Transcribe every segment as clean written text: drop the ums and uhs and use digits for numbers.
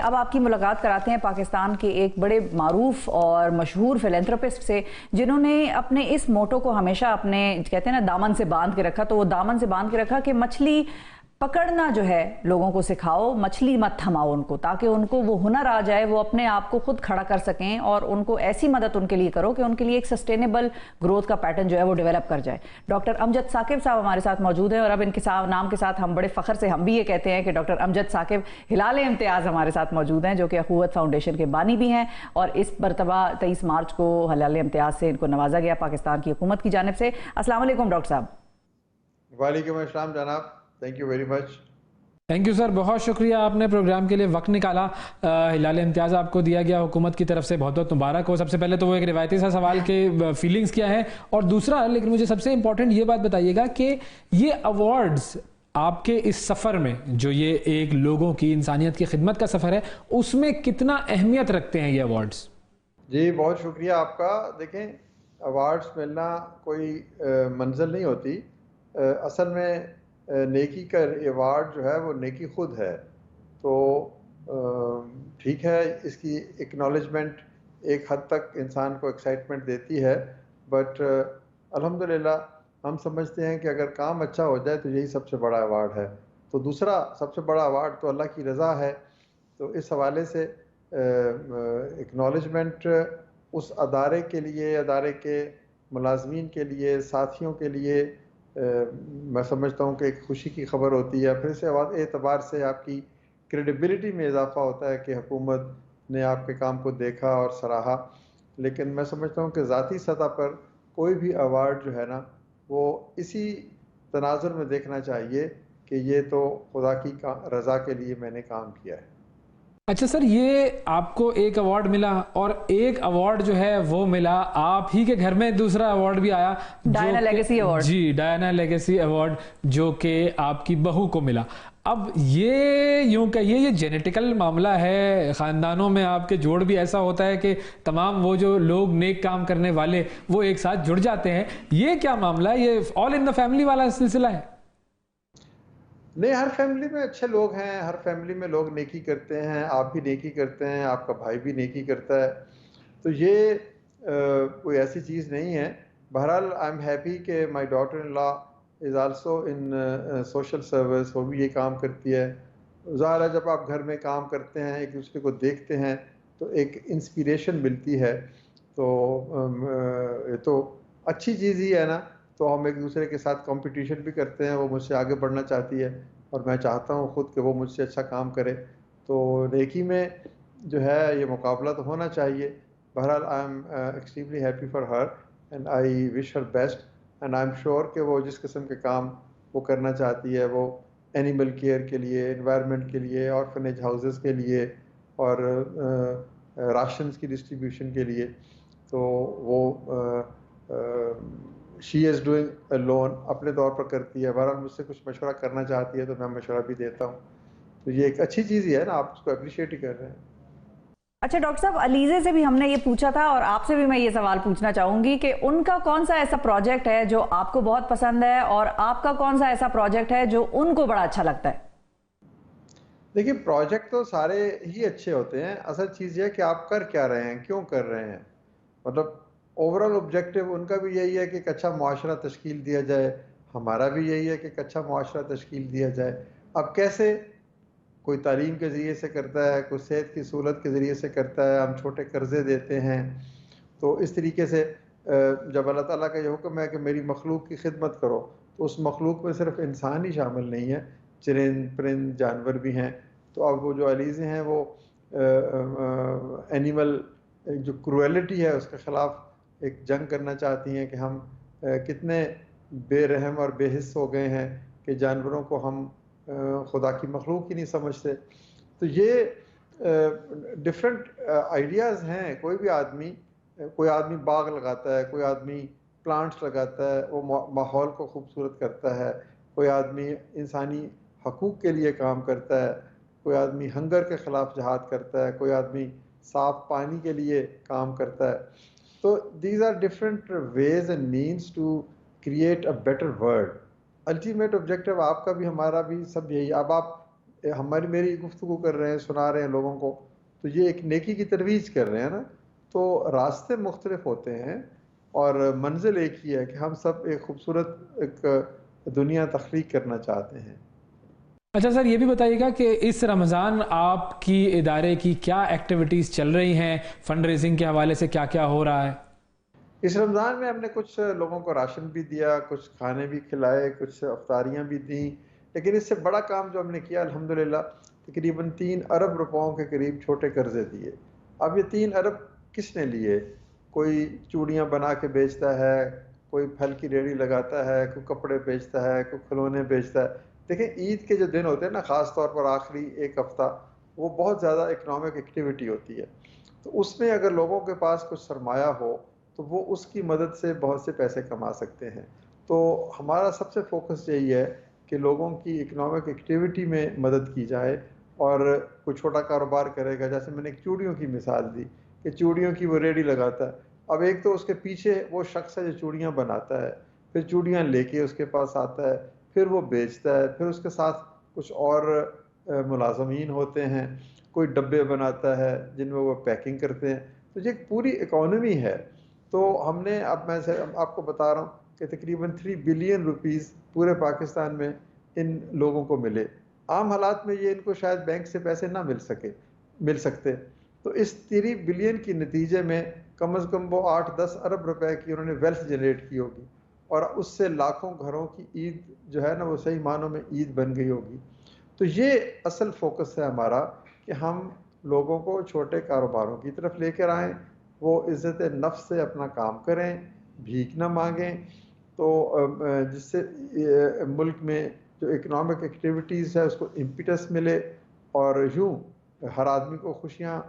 اب آپ کی ملاقات کراتے ہیں پاکستان کے ایک بڑے معروف اور مشہور فیلینتھروپسٹ سے، جنہوں نے اپنے اس موٹو کو ہمیشہ اپنے کہتے ہیں نا دامن سے باندھ کے رکھا. تو وہ دامن سے باندھ کے رکھا کہ مچھلی پکڑنا جو ہے لوگوں کو سکھاؤ، مچھلی مت تھماؤ ان کو، تاکہ ان کو وہ ہنر آ جائے، وہ اپنے آپ کو خود کھڑا کر سکیں، اور ان کو ایسی مدد ان کے لیے کرو کہ ان کے لیے ایک سسٹینیبل گروتھ کا پیٹرن جو ہے وہ ڈیولپ کر جائے. ڈاکٹر امجد ثاقب صاحب ہمارے ساتھ موجود ہیں، اور اب ان کے نام کے ساتھ ہم بڑے فخر سے ہم بھی یہ کہتے ہیں کہ ڈاکٹر امجد ثاقب ہلال امتیاز ہمارے ساتھ موجود ہیں، جو کہ اخوت فاؤنڈیشن کے بانی بھی ہیں، اور اس مرتبہ 23 مارچ کو ہلال امتیاز سے ان کو نوازا گیا پاکستان کی حکومت کی جانب سے. السلام علیکم ڈاکٹر صاحب. وعلیکم السلام جناب، thank you very much. Thank you sir, بہت شکریہ آپ نے پروگرام کے لیے وقت نکالا. ہلال امتیاز آپ کو دیا گیا حکومت کی طرف سے، بہت بہت مبارک ہو. سب سے پہلے تو وہ ایک روایتی سا سوال کے فیلنگز کیا ہے، اور دوسرا لیکن مجھے سب سے امپورٹنٹ یہ بات بتائیے گا کہ یہ ایوارڈز آپ کے اس سفر میں، جو یہ ایک لوگوں کی انسانیت کی خدمت کا سفر ہے، اس میں کتنا اہمیت رکھتے ہیں یہ ایوارڈز؟ جی بہت شکریہ آپ کا. دیکھیں، ایوارڈز ملنا کوئی منزل نہیں ہوتی. اصل میں نیکی کا ایوارڈ جو ہے وہ نیکی خود ہے. تو ٹھیک ہے، اس کی اکنالجمنٹ ایک حد تک انسان کو ایکسائٹمنٹ دیتی ہے، بٹ الحمدللہ ہم سمجھتے ہیں کہ اگر کام اچھا ہو جائے تو یہی سب سے بڑا ایوارڈ ہے. تو دوسرا سب سے بڑا ایوارڈ تو اللہ کی رضا ہے. تو اس حوالے سے اکنالجمنٹ اس ادارے کے لیے، ادارے کے ملازمین کے لیے، ساتھیوں کے لیے میں سمجھتا ہوں کہ ایک خوشی کی خبر ہوتی ہے. پھر اس اعتبار سے آپ کی کریڈیبلٹی میں اضافہ ہوتا ہے کہ حکومت نے آپ کے کام کو دیکھا اور سراہا. لیکن میں سمجھتا ہوں کہ ذاتی سطح پر کوئی بھی ایوارڈ جو ہے نا، وہ اسی تناظر میں دیکھنا چاہیے کہ یہ تو خدا کی رضا کے لیے میں نے کام کیا ہے. اچھا سر، یہ آپ کو ایک ایوارڈ ملا، اور ایک ایوارڈ جو ہے وہ ملا آپ ہی کے گھر میں، دوسرا ایوارڈ بھی آیا، ڈائنا لیگیسی ایوارڈ. جی، ڈائنا لیگیسی ایوارڈ، جو کہ آپ کی بہو کو ملا. اب یہ یوں کہیے یہ جینیٹیکل معاملہ ہے، خاندانوں میں آپ کے جوڑ بھی ایسا ہوتا ہے کہ تمام وہ جو لوگ نیک کام کرنے والے وہ ایک ساتھ جڑ جاتے ہیں. یہ کیا معاملہ ہے؟ یہ آل ان دا فیملی والا سلسلہ ہے؟ نہیں، ہر فیملی میں اچھے لوگ ہیں، ہر فیملی میں لوگ نیکی کرتے ہیں. آپ بھی نیکی کرتے ہیں، آپ کا بھائی بھی نیکی کرتا ہے. تو یہ کوئی ایسی چیز نہیں ہے. بہرحال آئی ایم ہیپی کہ my daughter in law is also in social service, وہ بھی یہ کام کرتی ہے. ظاہر ہے جب آپ گھر میں کام کرتے ہیں، ایک دوسرے کو دیکھتے ہیں تو ایک انسپیریشن ملتی ہے. تو یہ تو اچھی چیز ہی ہے نا. تو ہم ایک دوسرے کے ساتھ کمپٹیشن بھی کرتے ہیں. وہ مجھ سے آگے بڑھنا چاہتی ہے اور میں چاہتا ہوں خود کہ وہ مجھ سے اچھا کام کرے. تو نیکی میں جو ہے یہ مقابلہ تو ہونا چاہیے. بہرحال I am extremely happy for her and I wish her best. And I am sure کہ وہ جس قسم کے کام وہ کرنا چاہتی ہے، وہ اینیمل کیئر کے لیے، انوائرمنٹ کے لیے، آرفنیج ہاؤسز کے لیے، اور راشنز کی ڈسٹریبیوشن کے لیے، تو وہ شی از ڈوئنگ لون اپنے طور پر کرتی ہے. بہرحال مجھ سے کچھ مشورہ کرنا چاہتی ہے تو میں مشورہ بھی دیتا ہوں. تو یہ ایک اچھی چیز ہی ہے نا، آپ اس کو اپریشیٹ ہی کر رہے ہیں. اچھا ڈاکٹر صاحب، علیزے سے بھی ہم نے یہ پوچھا تھا، اور آپ سے بھی میں یہ سوال پوچھنا چاہوں گی کہ ان کا کون سا ایسا پروجیکٹ ہے جو آپ کو بہت پسند ہے، اور آپ کا کون سا ایسا پروجیکٹ ہے جو ان کو بڑا اچھا لگتا ہے؟ دیکھیے، پروجیکٹ تو سارے ہی اچھے ہوتے ہیں. اصل چیز یہ ہے کہ آپ کر کیا رہے ہیں، کیوں کر رہے ہیں. مطلب اوورال آبجیکٹیو ان کا بھی یہی ہے کہ ایک اچھا معاشرہ تشکیل دیا جائے. ہمارا بھی یہی ہے کہ ایک اچھا معاشرہ تشکیل دیا جائے. اب کیسے؟ کوئی تعلیم کے ذریعے سے کرتا ہے، کوئی صحت کی سہولت کے ذریعے سے کرتا ہے، ہم چھوٹے قرضے دیتے ہیں. تو اس طریقے سے جب اللہ تعالیٰ کا یہ حکم ہے کہ میری مخلوق کی خدمت کرو، تو اس مخلوق میں صرف انسان ہی شامل نہیں ہے، چرند پرند جانور بھی ہیں. تو اب وہ جو علیزے ہیں وہ اینیمل جو کرویلٹی ہے اس کے خلاف ایک جنگ کرنا چاہتی ہیں کہ ہم کتنے بے رحم اور بے حس ہو گئے ہیں کہ جانوروں کو ہم خدا کی مخلوق ہی نہیں سمجھتے. تو یہ ڈفرینٹ آئیڈیاز ہیں. کوئی آدمی باغ لگاتا ہے، کوئی آدمی پلانٹس لگاتا ہے، وہ ماحول کو خوبصورت کرتا ہے. کوئی آدمی انسانی حقوق کے لیے کام کرتا ہے، کوئی آدمی ہنگر کے خلاف جہاد کرتا ہے، کوئی آدمی صاف پانی کے لیے کام کرتا ہے. تو these are different ways and means to create a better world. Ultimate objective آپ کا بھی ہمارا بھی سب یہی. اب آپ میری گفتگو کر رہے ہیں، سنا رہے ہیں لوگوں کو، تو یہ ایک نیکی کی ترویج کر رہے ہیں نا. تو راستے مختلف ہوتے ہیں اور منزل ایک ہی ہے کہ ہم سب ایک خوبصورت ایک دنیا تخلیق کرنا چاہتے ہیں. اچھا سر، یہ بھی بتائیے گا کہ اس رمضان آپ کی ادارے کی کیا ایکٹیویٹیز چل رہی ہیں، فنڈ ریزنگ کے حوالے سے کیا کیا ہو رہا ہے؟ اس رمضان میں ہم نے کچھ لوگوں کو راشن بھی دیا، کچھ کھانے بھی کھلائے، کچھ افطاریاں بھی دیں، لیکن اس سے بڑا کام جو ہم نے کیا الحمدللہ تقریباً 3 ارب روپوں کے قریب چھوٹے قرضے دیے. اب یہ 3 ارب کس نے لیے؟ کوئی چوڑیاں بنا کے بیچتا ہے، کوئی پھل کی ریڑھی لگاتا ہے، کوئی کپڑے بیچتا ہے، کوئی کھلونے بیچتا ہے. دیکھیں عید کے جو دن ہوتے ہیں نا، خاص طور پر آخری ایک ہفتہ، وہ بہت زیادہ اکنامک ایکٹیویٹی ہوتی ہے. تو اس میں اگر لوگوں کے پاس کچھ سرمایہ ہو تو وہ اس کی مدد سے بہت سے پیسے کما سکتے ہیں. تو ہمارا سب سے فوکس یہی ہے کہ لوگوں کی اکنامک ایکٹیویٹی میں مدد کی جائے. اور کوئی چھوٹا کاروبار کرے گا، جیسے میں نے ایک چوڑیوں کی مثال دی کہ چوڑیوں کی وہ ریڑھی لگاتا ہے. اب ایک تو اس کے پیچھے وہ شخص ہے جو چوڑیاں بناتا ہے، پھر چوڑیاں لے کے اس کے پاس آتا ہے، پھر وہ بیچتا ہے، پھر اس کے ساتھ کچھ اور ملازمین ہوتے ہیں، کوئی ڈبے بناتا ہے جن میں وہ پیکنگ کرتے ہیں. تو یہ ایک پوری اکانومی ہے. تو ہم نے اب میں سے آپ کو بتا رہا ہوں کہ تقریباً 3 بلین روپیز پورے پاکستان میں ان لوگوں کو ملے. عام حالات میں یہ ان کو شاید بینک سے پیسے نہ مل سکتے. تو اس 3 بلین کی نتیجے میں کم از کم وہ 8-10 ارب روپے کی انہوں نے ویلتھ جنریٹ کی ہوگی، اور اس سے لاکھوں گھروں کی عید جو ہے نا وہ صحیح معنوں میں عید بن گئی ہوگی. تو یہ اصل فوکس ہے ہمارا کہ ہم لوگوں کو چھوٹے کاروباروں کی طرف لے کر آئیں، وہ عزت نفس سے اپنا کام کریں، بھیک نہ مانگیں. تو جس سے ملک میں جو اکنامک ایکٹیویٹیز ہے اس کو امپیٹس ملے، اور یوں ہر آدمی کو خوشیاں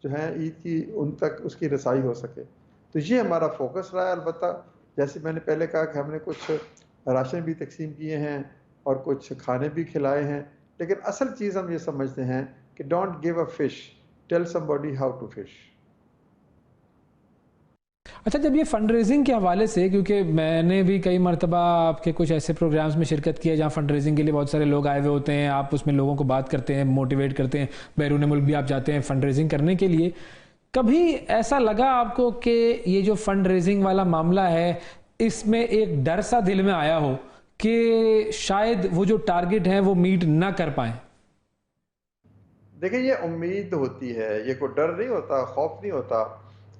جو ہیں عید کی ان تک اس کی رسائی ہو سکے. تو یہ ہمارا فوکس رہا ہے. البتہ جیسے میں نے پہلے کہا کہ ہم نے کچھ راشن بھی تقسیم کیے ہیں اور کچھ کھانے بھی کھلائے ہیں، لیکن اصل چیز ہم یہ سمجھتے ہیں کہ don't give a fish, tell somebody how to fish. اچھا، جب یہ فنڈ ریزنگ کے حوالے سے، کیونکہ میں نے بھی کئی مرتبہ آپ کے کچھ ایسے پروگرامز میں شرکت کی ہے جہاں فنڈ ریزنگ کے لیے بہت سارے لوگ آئے ہوئے ہوتے ہیں، آپ اس میں لوگوں کو بات کرتے ہیں، موٹیویٹ کرتے ہیں، بیرون ملک بھی آپ جاتے ہیں فنڈ ریزنگ کرنے کے لیے. کبھی ایسا لگا آپ کو کہ یہ جو فنڈ ریزنگ والا معاملہ ہے اس میں ایک ڈر سا دل میں آیا ہو کہ شاید وہ جو ٹارگٹ ہیں وہ میٹ نہ کر پائیں؟ دیکھیں یہ امید ہوتی ہے، یہ کوئی ڈر نہیں ہوتا، خوف نہیں ہوتا.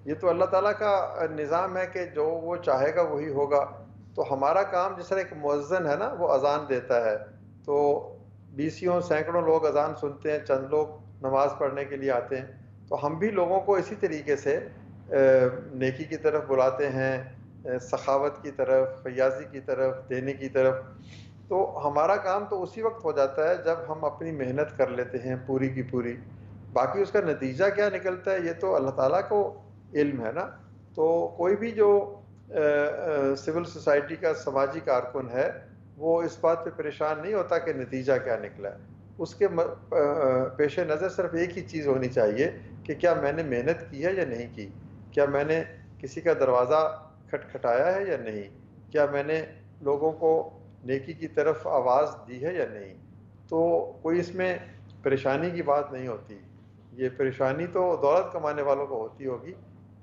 یہ تو اللہ تعالیٰ کا نظام ہے کہ جو وہ چاہے گا وہی ہوگا. تو ہمارا کام جس طرح ایک مؤذن ہے نا وہ اذان دیتا ہے، تو بیسیوں سینکڑوں لوگ اذان سنتے ہیں، چند لوگ نماز پڑھنے کے لیے آتے ہیں. تو ہم بھی لوگوں کو اسی طریقے سے نیکی کی طرف بلاتے ہیں، سخاوت کی طرف، فیاضی کی طرف، دینے کی طرف. تو ہمارا کام تو اسی وقت ہو جاتا ہے جب ہم اپنی محنت کر لیتے ہیں پوری کی پوری. باقی اس کا نتیجہ کیا نکلتا ہے یہ تو اللہ تعالیٰ کو علم ہے نا. تو کوئی بھی جو سول سوسائٹی کا سماجی کارکن ہے وہ اس بات پہ پریشان نہیں ہوتا کہ نتیجہ کیا نکلا ہے. اس کے پیش نظر صرف ایک ہی چیز ہونی چاہیے کہ کیا میں نے محنت کی ہے یا نہیں کی، کیا میں نے کسی کا دروازہ کھٹکھٹایا ہے یا نہیں، کیا میں نے لوگوں کو نیکی کی طرف آواز دی ہے یا نہیں. تو کوئی اس میں پریشانی کی بات نہیں ہوتی. یہ پریشانی تو دولت کمانے والوں کو ہوتی ہوگی.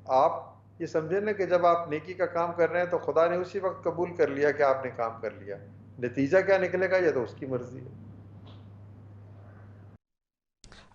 آپ یہ سمجھیں نا کہ جب آپ نیکی کا کام کر رہے ہیں تو خدا نے اسی وقت قبول کر لیا کہ آپ نے کام کر لیا. نتیجہ کیا نکلے گا یہ تو اس کی مرضی ہے.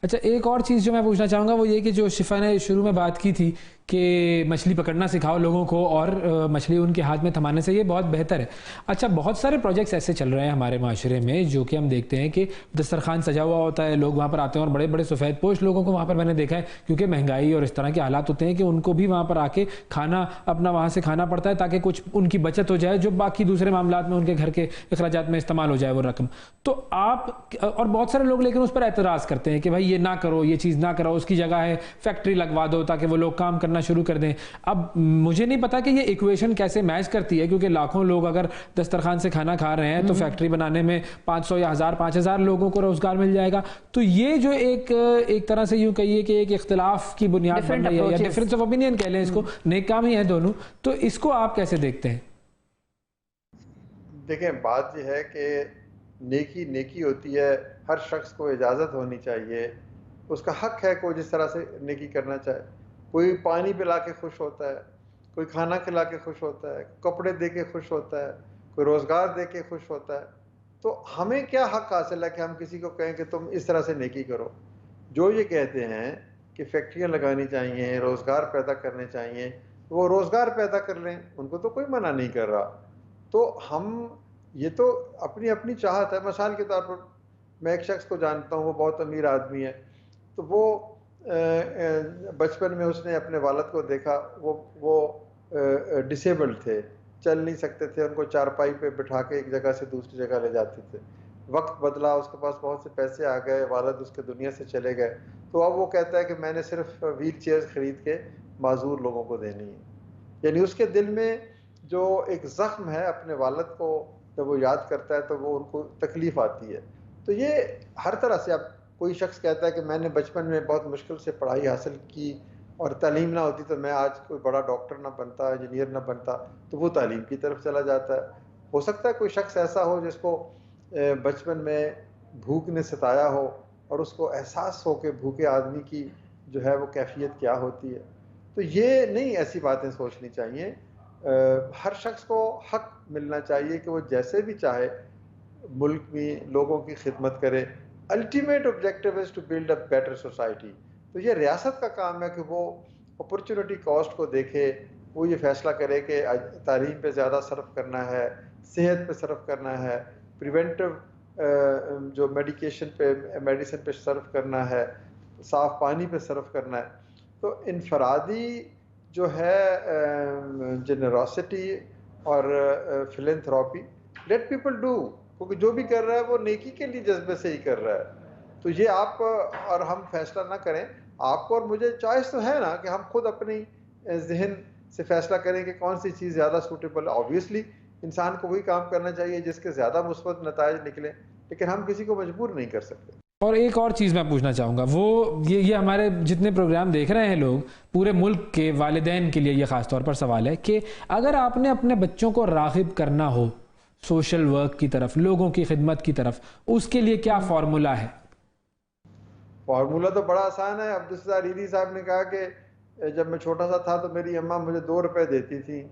اچھا، ایک اور چیز جو میں پوچھنا چاہوں گا وہ یہ کہ جو شفا نے شروع میں بات کی تھی کہ مچھلی پکڑنا سکھاؤ لوگوں کو اور مچھلی ان کے ہاتھ میں تھمانے سے، یہ بہت بہتر ہے. اچھا، بہت سارے پروجیکٹس ایسے چل رہے ہیں ہمارے معاشرے میں جو کہ ہم دیکھتے ہیں کہ دسترخوان سجا ہوا ہوتا ہے، لوگ وہاں پر آتے ہیں اور بڑے بڑے سفید پوش لوگوں کو وہاں پر میں نے دیکھا ہے، کیونکہ مہنگائی اور اس طرح کے حالات ہوتے ہیں کہ ان کو بھی وہاں پر آ کے کھانا اپنا وہاں سے کھانا پڑتا ہے تاکہ کچھ ان کی بچت ہو جائے جو باقی دوسرے معاملات میں ان کے گھر کے اخراجات میں استعمال ہو جائے وہ رقم. تو آپ اور بہت سارے لوگ لیکن اس پر اعتراض کرتے ہیں کہ بھائی یہ نہ کرو، یہ چیز نہ کرو، اس کی جگہ ہے فیکٹری لگوا دو تاکہ وہ لوگ کام کرنا شروع کر دیں. اب مجھے نہیں پتا کہ یہ ایکویشن کیسے میچ کرتی ہے، کیونکہ لاکھوں لوگ اگر دسترخوان سے کھانا کھا رہے ہیں تو فیکٹری بنانے میں 500 یا 1000 5000 لوگوں کو روزگار مل جائے گا. تو یہ جو ایک طرح سے یوں کہیے کہ ایک اختلاف کی بنیاد بن رہی ہے یا ڈفرینس آف اوپینین کہہ لیں اس کو، نیک کام ہی ہیں دونوں. تو اس کو آپ کیسے دیکھتے ہیں؟ دیکھیں بات یہ ہے کہ نیکی ہوتی ہے ہر شخص کو اجازت ہونی چاہیے، اس کا حق ہے کوئی جس طرح سے نیکی کرنا چاہے. کوئی پانی پلا کے خوش ہوتا ہے، کوئی کھانا کھلا کے خوش ہوتا ہے، کپڑے دے کے خوش ہوتا ہے، کوئی روزگار دے کے خوش ہوتا ہے. تو ہمیں کیا حق حاصل ہے کہ ہم کسی کو کہیں کہ تم اس طرح سے نیکی کرو؟ جو یہ کہتے ہیں کہ فیکٹریاں لگانی چاہیے، روزگار پیدا کرنے چاہیے، وہ روزگار پیدا کر لیں، ان کو تو کوئی منع نہیں کر رہا. تو ہم یہ تو اپنی اپنی چاہت ہے. مثال کے طور پر میں ایک شخص کو جانتا ہوں، وہ بہت امیر آدمی ہے. تو وہ بچپن میں اس نے اپنے والد کو دیکھا، وہ ڈسیبلڈ تھے، چل نہیں سکتے تھے، ان کو چارپائی پہ بٹھا کے ایک جگہ سے دوسری جگہ لے جاتے تھے. وقت بدلا، اس کے پاس بہت سے پیسے آ گئے، والد اس کے دنیا سے چلے گئے. تو اب وہ کہتا ہے کہ میں نے صرف ویل چیئر خرید کے معذور لوگوں کو دینی ہے. یعنی اس کے دل میں جو ایک زخم ہے اپنے والد کو جب وہ یاد کرتا ہے تو وہ ان کو تکلیف آتی ہے. تو یہ ہر طرح سے. اب کوئی شخص کہتا ہے کہ میں نے بچپن میں بہت مشکل سے پڑھائی حاصل کی اور تعلیم نہ ہوتی تو میں آج کوئی بڑا ڈاکٹر نہ بنتا، انجینئر نہ بنتا، تو وہ تعلیم کی طرف چلا جاتا ہے. ہو سکتا ہے کوئی شخص ایسا ہو جس کو بچپن میں بھوک نے ستایا ہو اور اس کو احساس ہو کہ بھوکے آدمی کی جو ہے وہ کیفیت کیا ہوتی ہے. تو یہ نہیں ایسی باتیں سوچنی چاہیے. ہر شخص کو حق ملنا چاہیے کہ وہ جیسے بھی چاہے ملک میں لوگوں کی خدمت کرے. Ultimate objective is to build a better society. تو یہ ریاست کا کام ہے کہ وہ اپرچونٹی کاسٹ کو دیکھے، وہ یہ فیصلہ کرے کہ تعلیم پہ زیادہ صرف کرنا ہے، صحت پہ صرف کرنا ہے، پریونٹیو جو میڈیسن پہ صرف کرنا ہے، صاف پانی پہ صرف کرنا ہے. تو انفرادی جو ہے جنراسٹی اور فلینتھراپی، لیٹ پیپل ڈو، کیونکہ جو بھی کر رہا ہے وہ نیکی کے لیے جذبے سے ہی کر رہا ہے. تو یہ آپ اور ہم فیصلہ نہ کریں. آپ کو اور مجھے چوائس تو ہے نا کہ ہم خود اپنی ذہن سے فیصلہ کریں کہ کون سی چیز زیادہ سوٹیبل ہے. آبویسلی انسان کو وہی کام کرنا چاہیے جس کے زیادہ مثبت نتائج نکلیں، لیکن ہم کسی کو مجبور نہیں کر سکتے. اور ایک اور چیز میں پوچھنا چاہوں گا، وہ یہ ہمارے جتنے پروگرام دیکھ رہے ہیں لوگ، پورے ملک کے والدین کے لیے یہ خاص طور پر سوال ہے کہ اگر آپ نے اپنے بچوں کو راغب کرنا ہو سوشل ورک کی طرف، لوگوں کی خدمت کی طرف، اس کے لیے کیا فارمولا ہے؟ فارمولا تو بڑا آسان ہے. عبدالستار ریری صاحب نے کہا کہ جب میں چھوٹا سا تھا تو میری اماں مجھے 2 روپے دیتی تھی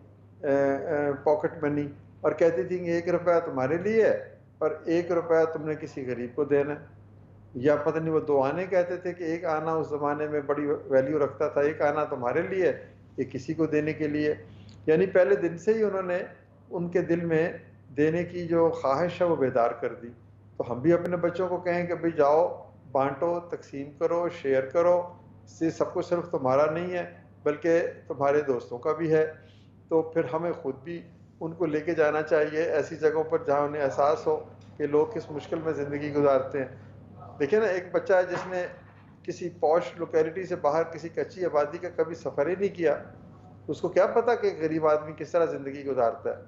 پاکٹ منی، اور کہتی تھی کہ 1 روپیہ تمہارے لیے ہے اور 1 روپیہ تم نے کسی غریب کو دینا. یا پتہ نہیں وہ 2 آنے کہتے تھے کہ 1 آنا اس زمانے میں بڑی ویلیو رکھتا تھا، 1 آنا تمہارے لیے، یہ کسی کو دینے کے لیے. یعنی پہلے دن سے ہی انہوں نے ان کے دل میں دینے کی جو خواہش ہے وہ بیدار کر دی. تو ہم بھی اپنے بچوں کو کہیں کہ بھئی جاؤ، بانٹو، تقسیم کرو، شیئر کرو. سب کچھ صرف تمہارا نہیں ہے بلکہ تمہارے دوستوں کا بھی ہے. تو پھر ہمیں خود بھی ان کو لے کے جانا چاہیے ایسی جگہوں پر جہاں انہیں احساس ہو کہ لوگ کس مشکل میں زندگی گزارتے ہیں. دیکھیں نا، ایک بچہ ہے جس نے کسی پوش لوکیلٹی سے باہر کسی کچی آبادی کا کبھی سفر ہی نہیں کیا، اس کو کیا پتا کہ غریب آدمی کس طرح زندگی گزارتا ہے.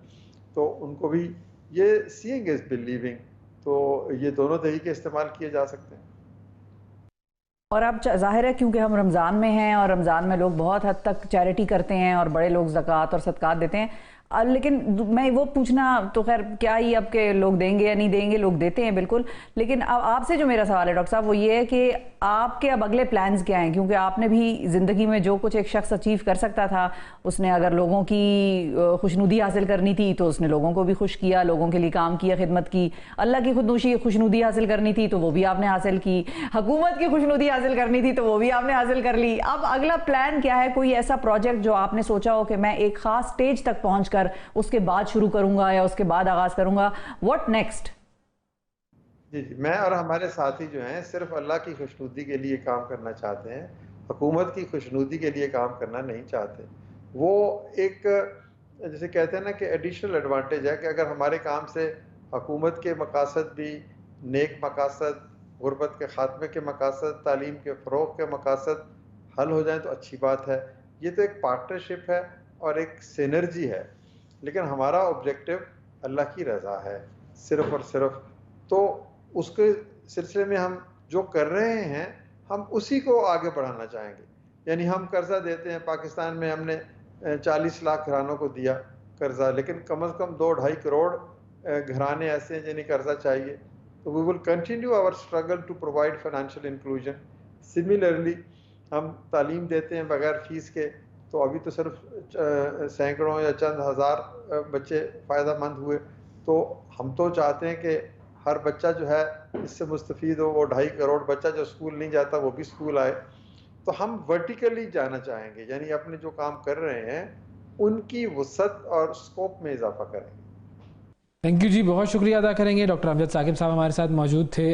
تو ان کو بھی یہ سینگ از بلیونگ. تو یہ دونوں طریقے استعمال کیے جا سکتے ہیں. اور اب ظاہر ہے کیونکہ ہم رمضان میں ہیں اور رمضان میں لوگ بہت حد تک چیریٹی کرتے ہیں اور بڑے لوگ زکوٰۃ اور صدقات دیتے ہیں، لیکن میں وہ پوچھنا تو خیر کیا ہی اب کہ لوگ دیں گے یا نہیں دیں گے، لوگ دیتے ہیں بالکل. لیکن اب آپ سے جو میرا سوال ہے ڈاکٹر صاحب وہ یہ ہے کہ آپ کے اب اگلے پلانز کیا ہیں؟ کیونکہ آپ نے بھی زندگی میں جو کچھ ایک شخص اچیو کر سکتا تھا، اس نے اگر لوگوں کی خوشنودی حاصل کرنی تھی تو اس نے لوگوں کو بھی خوش کیا، لوگوں کے لیے کام کیا، خدمت کی. اللہ کی خوشنودی حاصل کرنی تھی تو وہ بھی آپ نے حاصل کی، حکومت کی خوشنودی حاصل کرنی تھی تو وہ بھی آپ نے حاصل کر لی. اب اگلا پلان کیا ہے؟ کوئی ایسا پروجیکٹ جو آپ نے سوچا ہو کہ میں ایک خاص سٹیج تک پہنچ کر اس کے بعد شروع کروں گا یا اس کے بعد آغاز کروں گا، واٹ نیکسٹ؟ جی میں اور ہمارے ساتھی جو ہیں صرف اللہ کی خوشنودی کے لیے کام کرنا چاہتے ہیں، حکومت کی خوشنودی کے لیے کام کرنا نہیں چاہتے. وہ ایک جیسے کہتے ہیں نا کہ ایڈیشنل ایڈوانٹیج ہے کہ اگر ہمارے کام سے حکومت کے مقاصد بھی، نیک مقاصد، غربت کے خاتمے کے مقاصد، تعلیم کے فروغ کے مقاصد حل ہو جائیں تو اچھی بات ہے. یہ تو ایک پارٹنرشپ ہے اور ایک سینرجی ہے، لیکن ہمارا آبجیکٹو اللہ کی رضا ہے صرف اور صرف. تو اس کے سلسلے میں ہم جو کر رہے ہیں ہم اسی کو آگے بڑھانا چاہیں گے. یعنی ہم قرضہ دیتے ہیں، پاکستان میں ہم نے 40 لاکھ گھرانوں کو دیا قرضہ، لیکن کم از کم 2-2.5 کروڑ گھرانے ایسے ہیں جنہیں قرضہ چاہیے. تو we will continue our struggle to provide financial inclusion. Similarly, ہم تعلیم دیتے ہیں بغیر فیس کے، تو ابھی تو صرف سینکڑوں یا چند ہزار بچے فائدہ مند ہوئے، تو ہم تو چاہتے ہیں کہ ہر بچہ جو ہے اس سے مستفید ہو، وہ 2.5 کروڑ بچہ جو اسکول نہیں جاتا وہ بھی اسکول آئے. تو ہم ورٹیکلی جانا چاہیں گے، یعنی اپنے جو کام کر رہے ہیں ان کی وسعت اور اسکوپ میں اضافہ کریں گے. تھینک یو جی، بہت شکریہ ادا کریں گے. ڈاکٹر امجد ثاقب صاحب ہمارے ساتھ موجود تھے.